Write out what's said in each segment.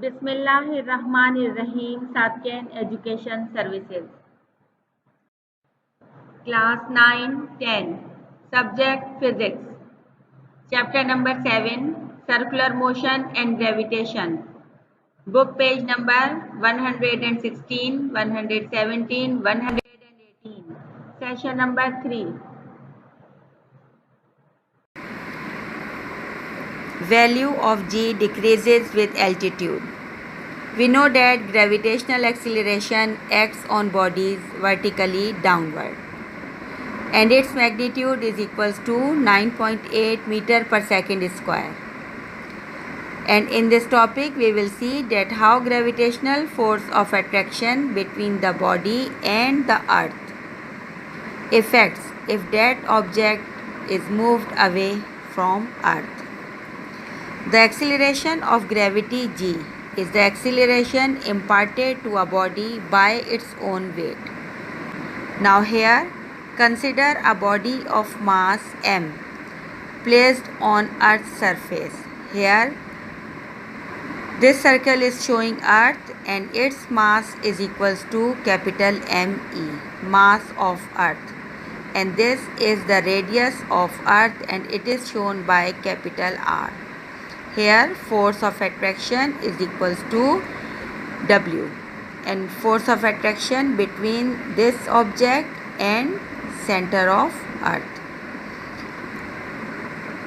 Bismillahirrahmanirrahim. Satken Education Services. Class 9-10. Subject Physics. Chapter number 7. Circular Motion and Gravitation. Book page number 116, 117, 118. Session number 3. Value of g decreases with altitude. We know that gravitational acceleration acts on bodies vertically downward, and its magnitude is equals to 9.8 meter per second square. And in this topic we will see that how gravitational force of attraction between the body and the earth affects if that object is moved away from earth. The acceleration of gravity g is the acceleration imparted to a body by its own weight. Now here, consider a body of mass m placed on Earth's surface. Here, this circle is showing Earth and its mass is equals to capital ME, mass of Earth. And this is the radius of Earth and it is shown by capital R. Here force of attraction is equals to W, and force of attraction between this object and center of Earth.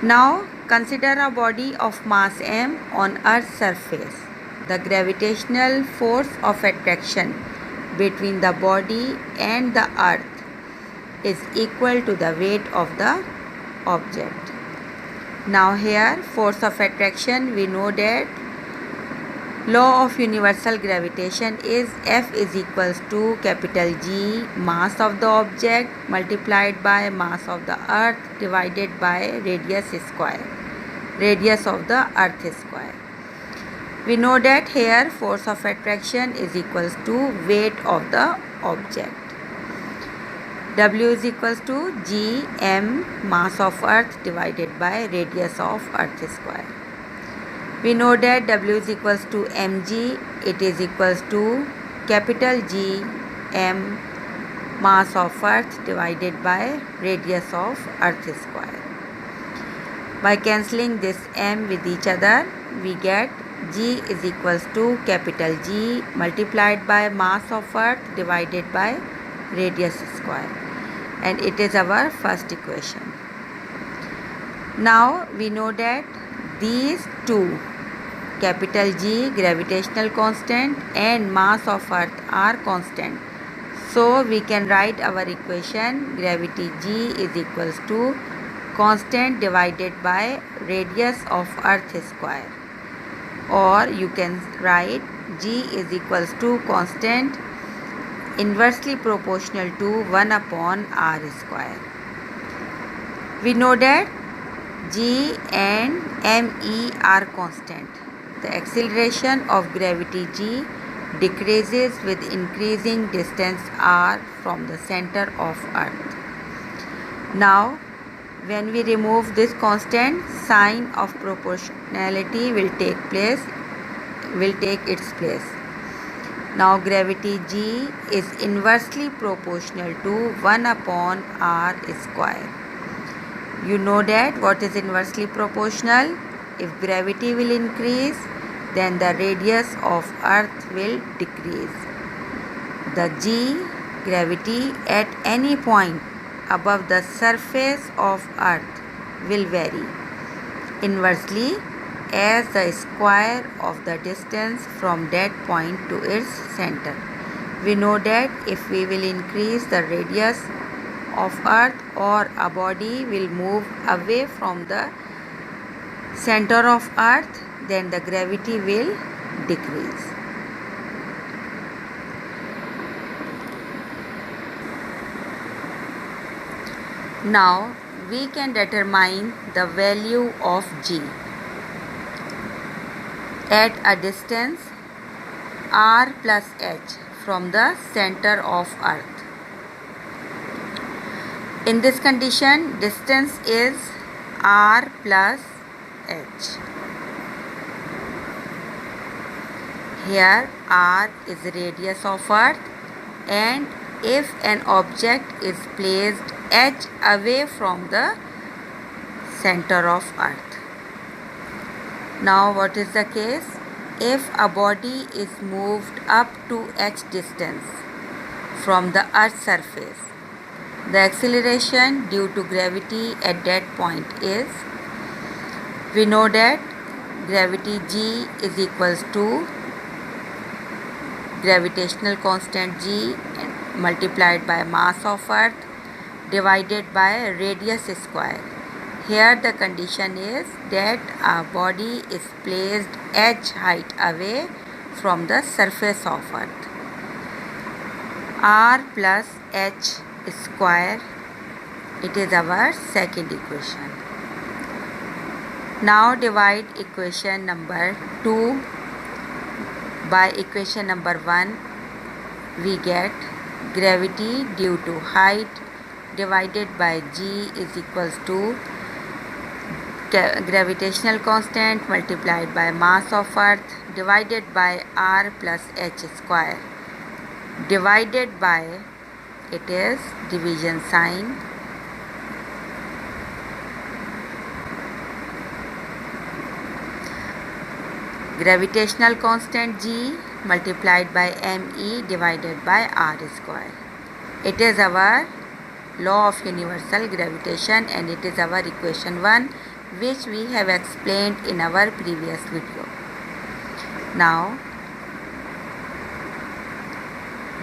Now consider a body of mass m on Earth's surface. The gravitational force of attraction between the body and the Earth is equal to the weight of the object. Now here force of attraction, we know that law of universal gravitation is F is equals to capital G, mass of the object multiplied by mass of the earth divided by radius square, radius of the earth square. We know that here force of attraction is equals to weight of the object. W is equals to G M, mass of earth divided by radius of earth square. We know that W is equals to mg, it is equals to capital G M, mass of earth divided by radius of earth square. By cancelling this m with each other, we get G is equals to capital G multiplied by mass of earth divided by radius square, and it is our first equation. Now we know that these two, capital G gravitational constant and mass of earth are constant, so we can write our equation gravity G is equals to constant divided by radius of earth square, or you can write G is equals to constant inversely proportional to 1 upon r square. We know that G and ME are constant. The acceleration of gravity G decreases with increasing distance r from the center of earth. Now when we remove this constant, sign of proportionality will take its place. Now gravity G is inversely proportional to 1 upon r square. You know that what is inversely proportional? If gravity will increase, then the radius of earth will decrease. The G gravity at any point above the surface of earth will vary inversely as the square of the distance from that point to its center. We know that if we will increase the radius of earth, or a body will move away from the center of earth, then the gravity will decrease. Now we can determine the value of G at a distance r plus h from the center of earth. In this condition, distance is r plus h. Here r is radius of earth, and if an object is placed h away from the center of earth. Now what is the case? If a body is moved up to h distance from the earth's surface, the acceleration due to gravity at that point is, we know that gravity g is equals to gravitational constant g multiplied by mass of earth divided by radius square. Here the condition is that a body is placed h height away from the surface of earth. R plus h square, it is our second equation. Now divide equation number 2 by equation number 1. We get gravity due to height divided by g is equals to gravitational constant multiplied by mass of earth divided by r plus h square, divided by, it is division sign, gravitational constant g multiplied by me divided by r square. It is our law of universal gravitation, and it is our equation 1, which we have explained in our previous video. Now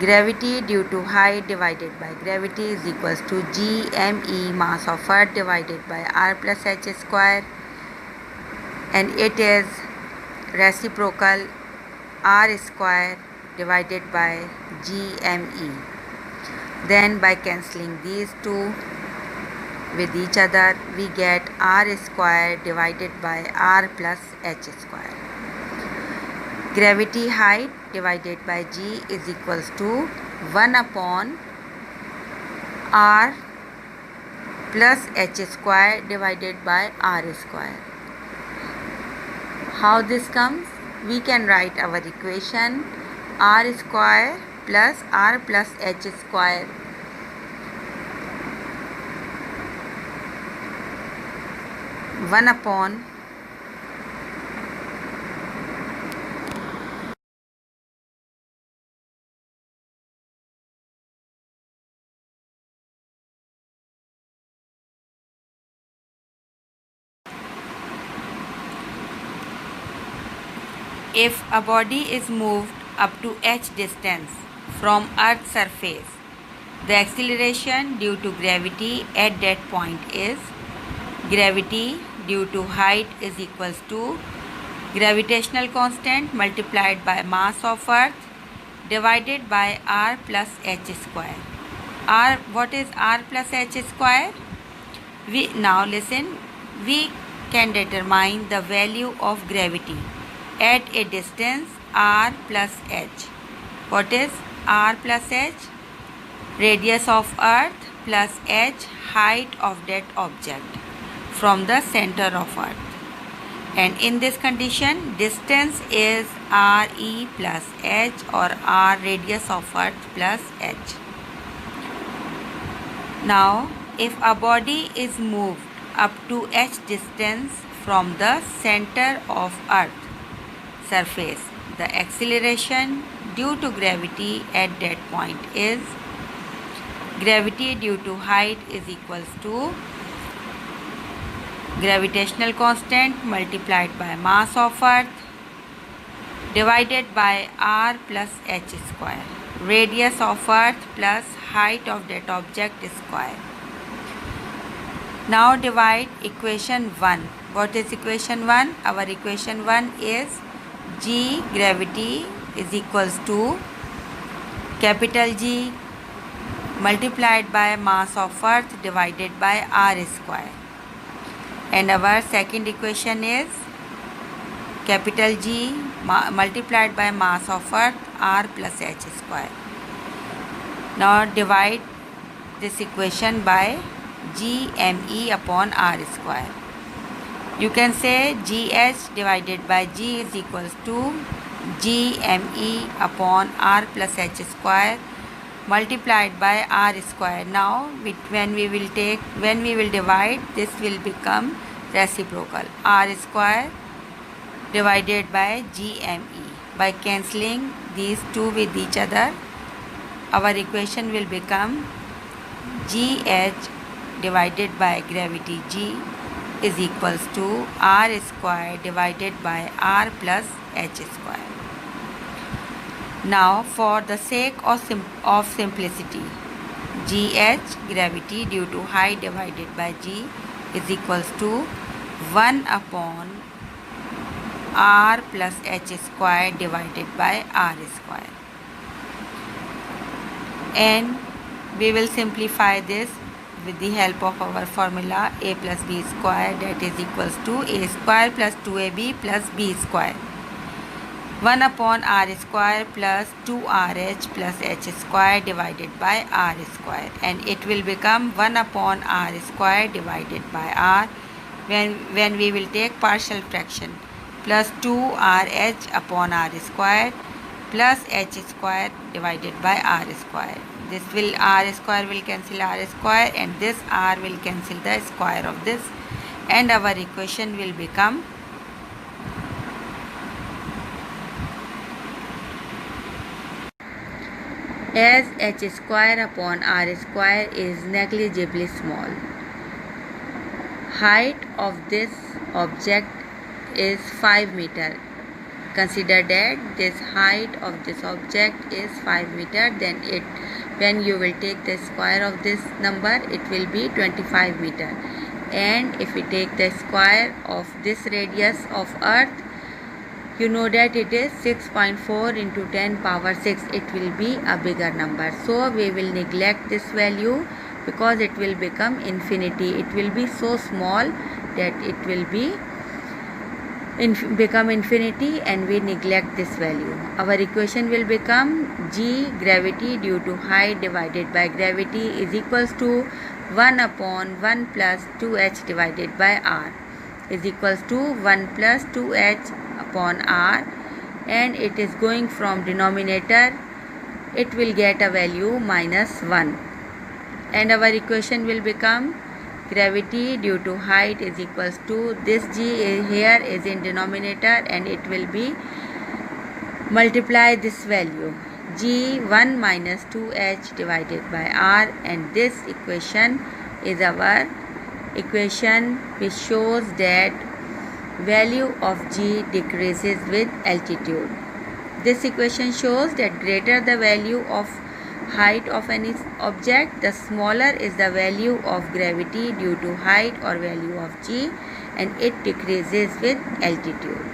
gravity due to height divided by gravity is equals to g me mass of earth divided by r plus h square, and it is reciprocal r square divided by g me. Then by cancelling these two with each other, we get r square divided by r plus h square. Gravity height divided by g is equals to 1 upon r plus h square divided by r square. How this comes? We can write our equation r square plus r plus h square one upon if a body is moved up to h distance from Earth's surface, the acceleration due to gravity at that point is gravity due to height is equals to gravitational constant multiplied by mass of Earth divided by r plus h square. R, what is r plus h square? Now listen, we can determine the value of gravity at a distance r plus h. What is r plus h? Radius of earth plus h, height of that object from the center of earth. And in this condition, distance is re plus h, or r radius of earth plus h. Now, if a body is moved up to h distance from the center of earth surface, the acceleration due to gravity at that point is gravity due to height is equals to gravitational constant multiplied by mass of earth divided by r plus h square, radius of earth plus height of that object square. Now divide equation 1. What is equation 1? Our equation 1 is g gravity is equals to capital G multiplied by mass of earth divided by r square. And our second equation is capital G multiplied by mass of earth r plus h square. Now divide this equation by g me upon r square. You can say GH divided by G is equals to GME upon R plus H square multiplied by R square. Now when we will divide, this will become reciprocal. R square divided by GME. By cancelling these two with each other, our equation will become GH divided by gravity G is equals to R square divided by R plus H square. Now for the sake of simplicity, GH gravity due to height divided by G is equals to 1 upon R plus H square divided by R square. And we will simplify this with the help of our formula A plus B square, that is equals to A square plus 2AB plus B square. 1 upon R square plus 2RH plus H square divided by R square, and it will become 1 upon R square divided by R when we will take partial fraction, plus 2RH upon R square plus H square divided by R square. This will R square will cancel R square, and this R will cancel the square of this, and our equation will become as H square upon R square is negligibly small. Height of this object is 5 meter. Consider that this height of this object is 5 meter, then when you will take the square of this number, it will be 25 meter. And if we take the square of this radius of earth, you know that it is 6.4 into 10 power 6. It will be a bigger number. So we will neglect this value because it will become infinity. It will be so small that it will become infinity, and we neglect this value. Our equation will become G gravity due to height divided by gravity is equals to 1 upon 1 plus 2h divided by r is equals to 1 plus 2h upon r, and it is going from denominator, it will get a value minus 1, and our equation will become gravity due to height is equals to this G here is in denominator, and it will be multiply this value G 1 minus 2h divided by r, and this equation is our equation which shows that value of G decreases with altitude. This equation shows that greater the value of height of any object, the smaller is the value of gravity due to height or value of G, and it decreases with altitude.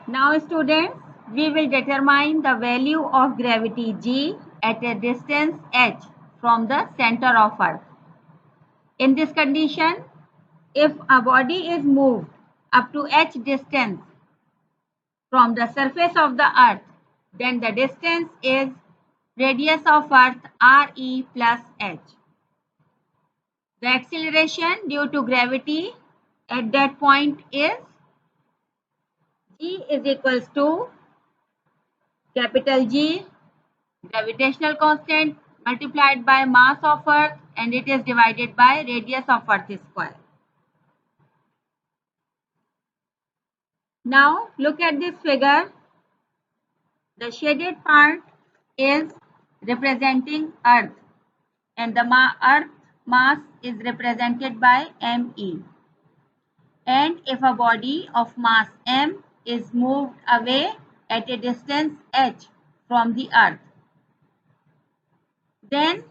Now students, we will determine the value of gravity G at a distance h from the center of earth. In this condition, if a body is moved up to h distance from the surface of the earth, then the distance is radius of earth re plus h. The acceleration due to gravity at that point is G is equals to capital G, gravitational constant, multiplied by mass of earth, and it is divided by radius of earth square. Now look at this figure. The shaded part is representing earth, and the earth mass is represented by me. And if a body of mass m is moved away at a distance h from the earth, then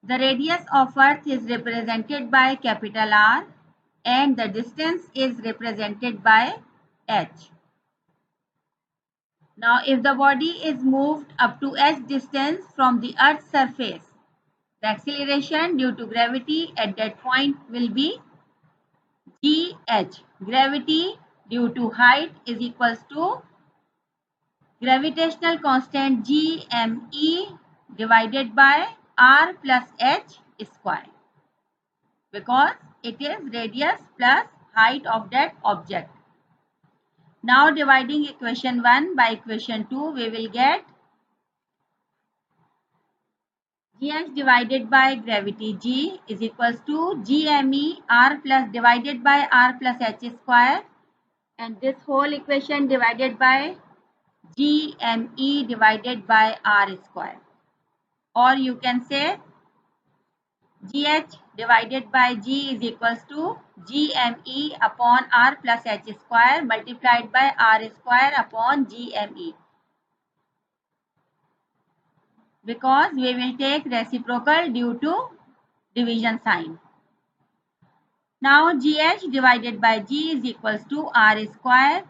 the radius of earth is represented by capital R, and the distance is represented by h. Now if the body is moved up to h distance from the earth's surface, the acceleration due to gravity at that point will be gh. Gravity due to height is equals to gravitational constant gme divided by r plus h square, because it is radius plus height of that object. Now dividing equation 1 by equation 2, we will get gh divided by gravity g is equals to gme r plus divided by r plus h square, and this whole equation divided by gme divided by r square, or you can say gh divided by g is equals to gme upon r plus h square multiplied by r square upon gme, because we will take reciprocal due to division sign. Now gh divided by g is equals to r square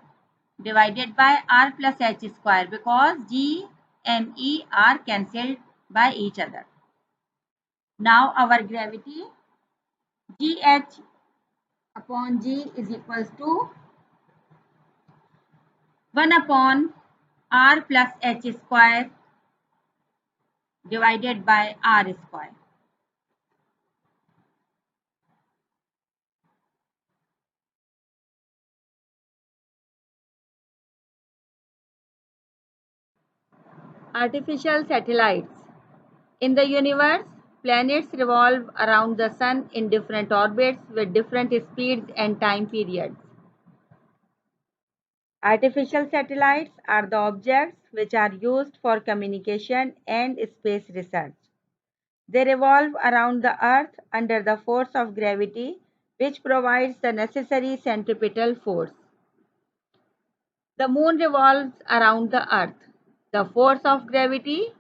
divided by r plus h square, because g, m, e are cancelled by each other. Now our gravity gh upon g is equals to 1 upon r plus h square divided by r square. Artificial satellites. In the universe, planets revolve around the sun in different orbits with different speeds and time periods. Artificial satellites are the objects which are used for communication and space research. They revolve around the Earth under the force of gravity, which provides the necessary centripetal force. The Moon revolves around the Earth. The force of gravity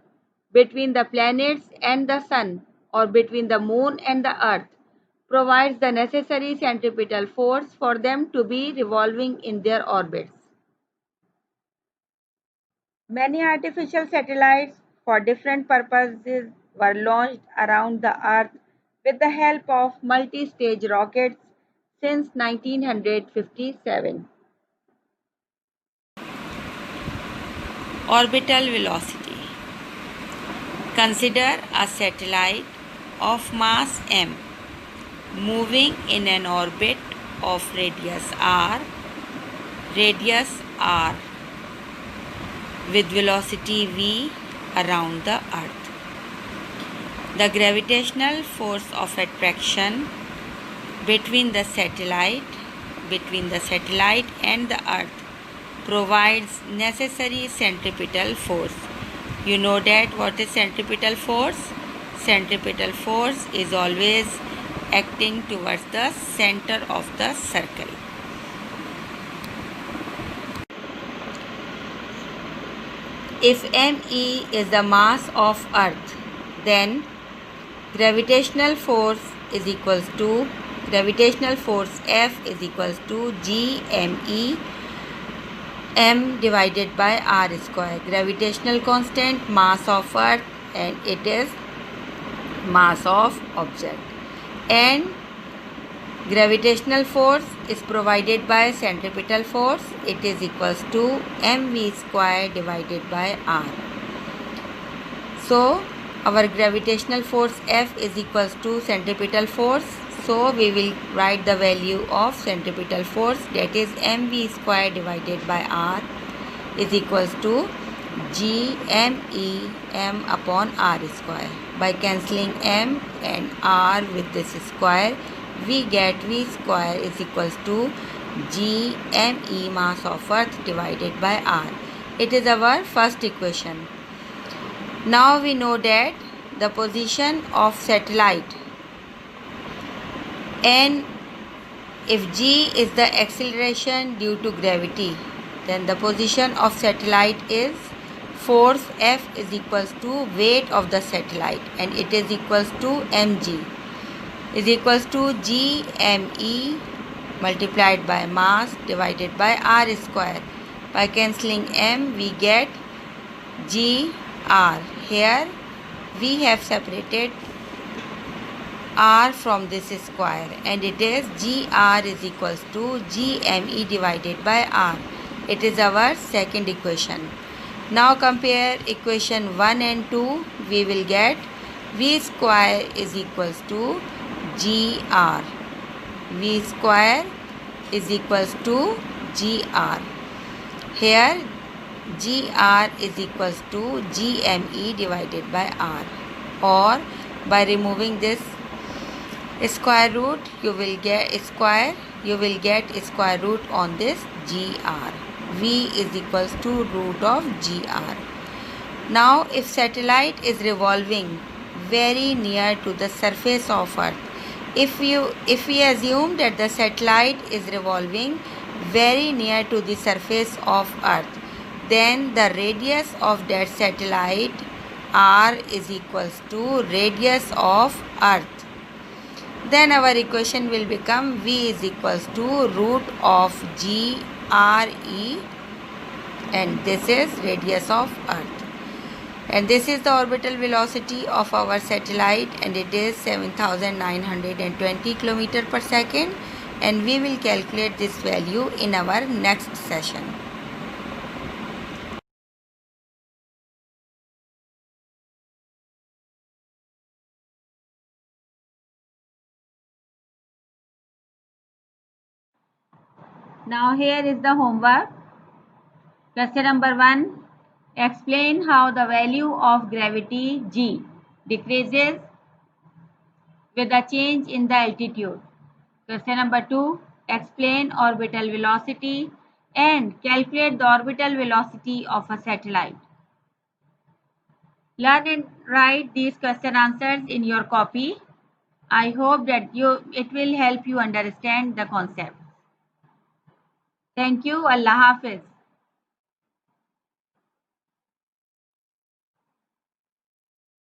between the planets and the Sun, or between the Moon and the Earth, provides the necessary centripetal force for them to be revolving in their orbits. Many artificial satellites for different purposes were launched around the Earth with the help of multi-stage rockets since 1957. Orbital velocity. Consider a satellite of mass m moving in an orbit of radius r with velocity v around the Earth. The gravitational force of attraction between the satellite and the Earth provides necessary centripetal force. You know that what is centripetal force? Centripetal force is always acting towards the center of the circle. If me is the mass of Earth, then gravitational force F is equals to gme m divided by r square. Gravitational constant, mass of Earth, and it is mass of object, and gravitational force is provided by centripetal force. It is equals to mv square divided by r. So our gravitational force F is equals to centripetal force. So we will write the value of centripetal force, that is mv square divided by r is equals to gme m upon r square. By cancelling m and r with this square, we get v square is equals to gme mass of Earth divided by r. It is our first equation. Now we know that the position of satellite, and if g is the acceleration due to gravity, then the position of satellite is force F is equals to weight of the satellite, and it is equals to mg is equals to gme multiplied by mass divided by r square. By cancelling m, we get gr. Here we have separated r from this square, and it is gr is equals to gme divided by r. It is our second equation. Now compare equation 1 and 2. We will get V square is equals to GR. V square is equals to GR. Here GR is equals to GME divided by R, or by removing this square root you will get square root on this GR. V is equals to root of GR. Now if satellite is revolving very near to the surface of Earth, if we assume that the satellite is revolving very near to the surface of Earth, then the radius of that satellite R is equals to radius of Earth. Then our equation will become V is equals to root of GRE, and this is radius of Earth. And this is the orbital velocity of our satellite, and it is 7920 km per second, and we will calculate this value in our next session. Now here is the homework. Question number 1. Explain how the value of gravity G decreases with a change in the altitude. Question number 2. Explain orbital velocity and calculate the orbital velocity of a satellite. Learn and write these question answers in your copy. I hope that it will help you understand the concept. Thank you. Allah Hafiz.